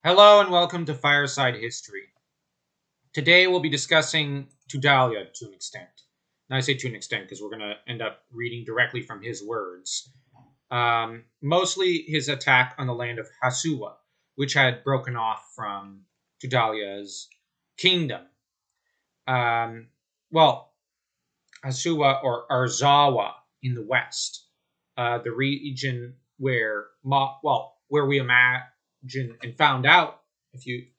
Hello and welcome to Fireside History. Today we'll be discussing Tudhaliya to an extent. And I say to an extent because we're going to end up reading directly from his words. Mostly his attack on the land of Hasuwa, which had broken off from Tudhaliya's kingdom. Well, Hasuwa or Arzawa in the west, the region where we imagine and found out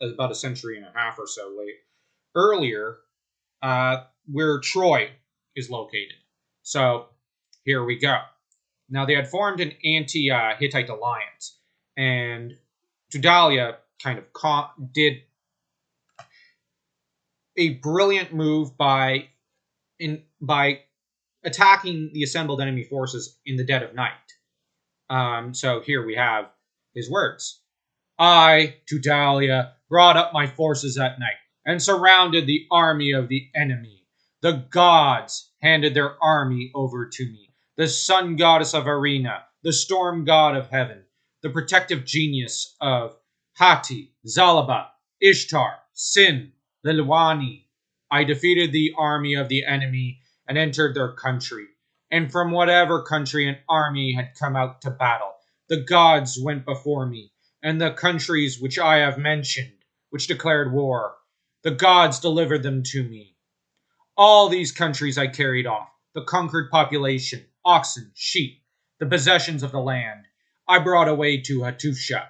about a century and a half or so earlier, where Troy is located. So here we go. Now they had formed an anti-Hittite alliance, and Tudhaliya kind of did a brilliant move by attacking the assembled enemy forces in the dead of night. So here we have his words. I, Tudhaliya, brought up my forces at night and surrounded the army of the enemy. The gods handed their army over to me. The sun goddess of Arena, the storm god of heaven, the protective genius of Hati, Zalaba, Ishtar, Sin, Lilwani. I defeated the army of the enemy and entered their country. And from whatever country an army had come out to battle, the gods went before me, and the countries which I have mentioned, which declared war, the gods delivered them to me. All these countries I carried off, the conquered population, oxen, sheep, the possessions of the land, I brought away to Hattusha.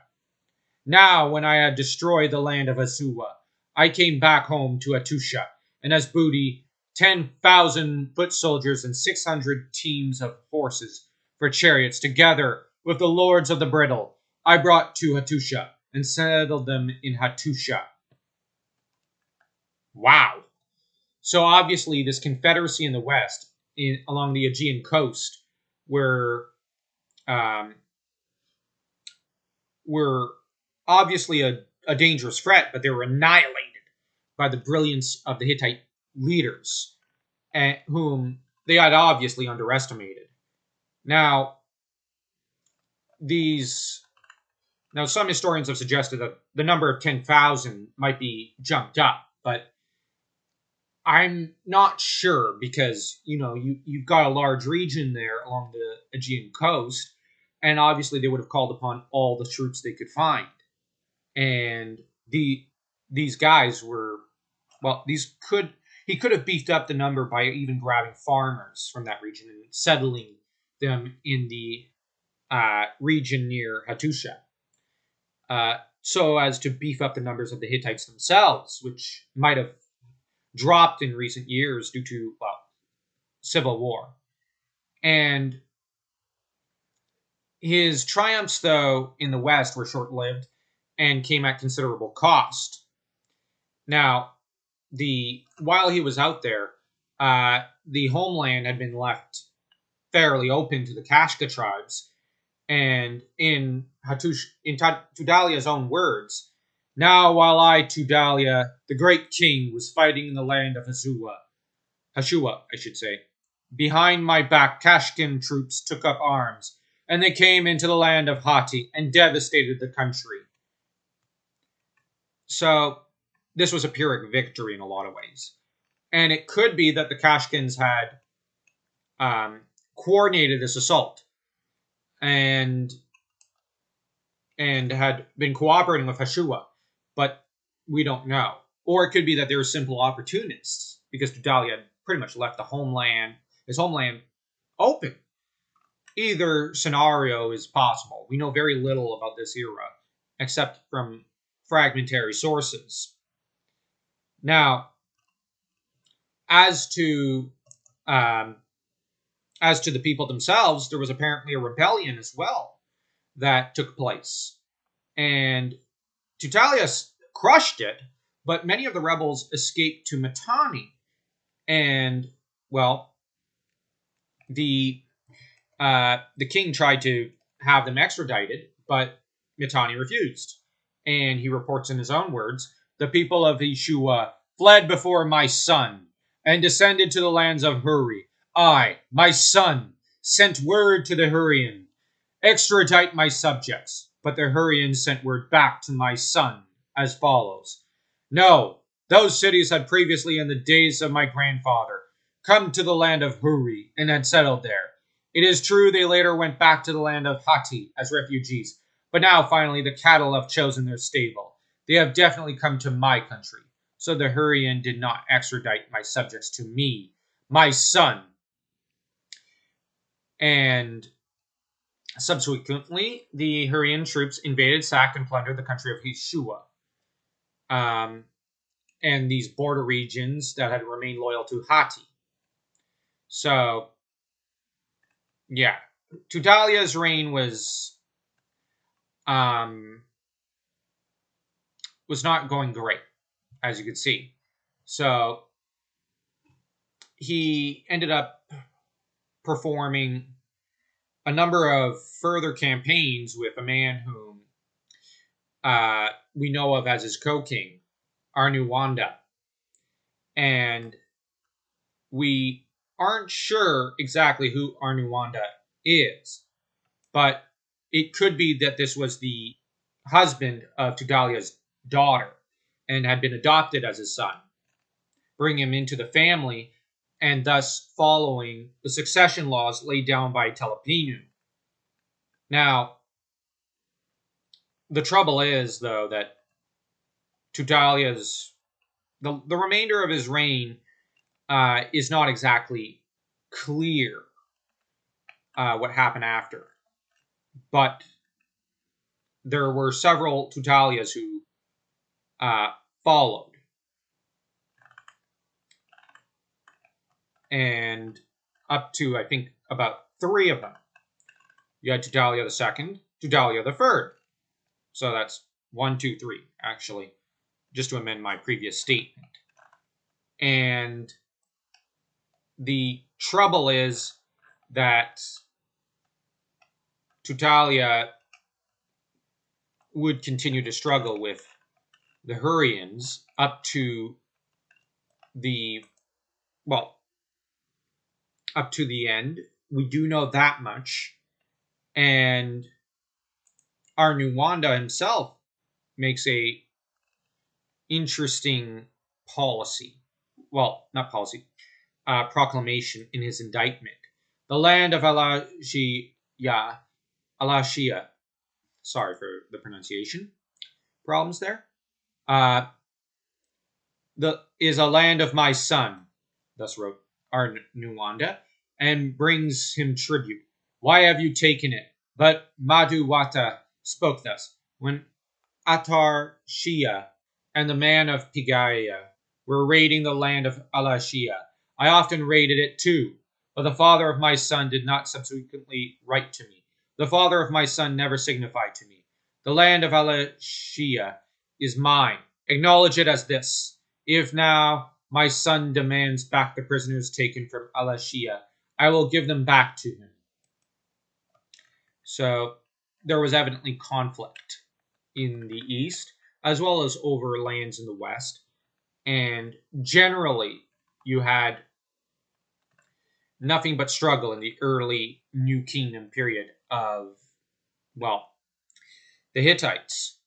Now, when I had destroyed the land of Hasuwa, I came back home to Hattusha, and as booty, 10,000 foot soldiers and 600 teams of horses for chariots, together with the lords of the bridle, I brought to Hattusha and settled them in Hattusha. Wow. So obviously this confederacy in the west, along the Aegean coast, were obviously a dangerous threat, but they were annihilated by the brilliance of the Hittite leaders, whom they had obviously underestimated. Now, some historians have suggested that the number of 10,000 might be jumped up, but I'm not sure because, you've got a large region there along the Aegean coast, and obviously they would have called upon all the troops they could find. And these guys were, he could have beefed up the number by even grabbing farmers from that region and settling them in the region near Hattusha, so as to beef up the numbers of the Hittites themselves, which might have dropped in recent years due to, civil war. And his triumphs, though, in the West were short-lived and came at considerable cost. Now, while he was out there, the homeland had been left fairly open to the Kashka tribes, and in Tudhaliya's own words, now while I, Tudhaliya, the great king, was fighting in the land of Hashua, I should say, behind my back Kashkin troops took up arms, and they came into the land of Hati and devastated the country. So, this was a Pyrrhic victory in a lot of ways. And it could be that the Kashkins had coordinated this assault and had been cooperating with Hashua, but we don't know. Or it could be that they were simple opportunists, because Tudhaliya had pretty much left his homeland open. Either scenario is possible. We know very little about this era, except from fragmentary sources. Now, as to the people themselves, there was apparently a rebellion as well that took place. And Tudhaliya crushed it, but many of the rebels escaped to Mitanni. And, the king tried to have them extradited, but Mitanni refused. And he reports in his own words, the people of Ishua fled before my son and descended to the lands of Huri. I, my son, sent word to the Hurrian, extradite my subjects. But the Hurrians sent word back to my son as follows. No, those cities had previously in the days of my grandfather come to the land of Huri and had settled there. It is true they later went back to the land of Hati as refugees, but now finally the cattle have chosen their stable. They have definitely come to my country. So the Hurrian did not extradite my subjects to me, my son. And subsequently, the Hurrian troops invaded, sacked, and plundered the country of Hishua. And these border regions that had remained loyal to Hati. So, yeah. Tudhaliya's reign was not going great, as you could see. So, he ended up performing a number of further campaigns with a man whom we know of as his co-king, Arnuwanda. And we aren't sure exactly who Arnuwanda is, but it could be that this was the husband of Tudhaliya's daughter and had been adopted as his son, bring him into the family, and thus following the succession laws laid down by Telepinu. Now, the trouble is, though, that Tudhaliya's the remainder of his reign is not exactly clear what happened after. But there were several Tudhaliyas who followed. And up to, I think, about 3 of them. You had Tudhaliya II, Tudhaliya III. So that's 1, 2, 3, actually, just to amend my previous statement. And the trouble is that Tudhaliya would continue to struggle with the Hurrians up to the end. We do know that much. And Arnuwanda himself makes a interesting policy. Well, not policy. Proclamation in his indictment. The land of Alashia. Sorry for the pronunciation problems there. Is a land of my son, thus wrote Arnuwanda, and brings him tribute. Why have you taken it? But Madhuwata spoke thus. When Atarshia and the man of Pigaya were raiding the land of Alashia, I often raided it too, but the father of my son did not subsequently write to me. The father of my son never signified to me. The land of Alashia is mine. Acknowledge it as this. If now my son demands back the prisoners taken from Alashia, I will give them back to him. So there was evidently conflict in the east, as well as over lands in the west. And generally, you had nothing but struggle in the early New Kingdom period of, the Hittites.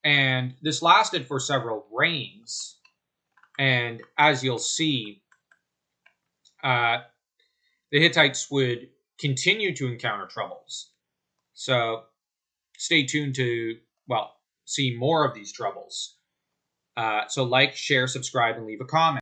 And this lasted for several reigns. And as you'll see, the Hittites would continue to encounter troubles. So stay tuned to, see more of these troubles. So like, share, subscribe, and leave a comment.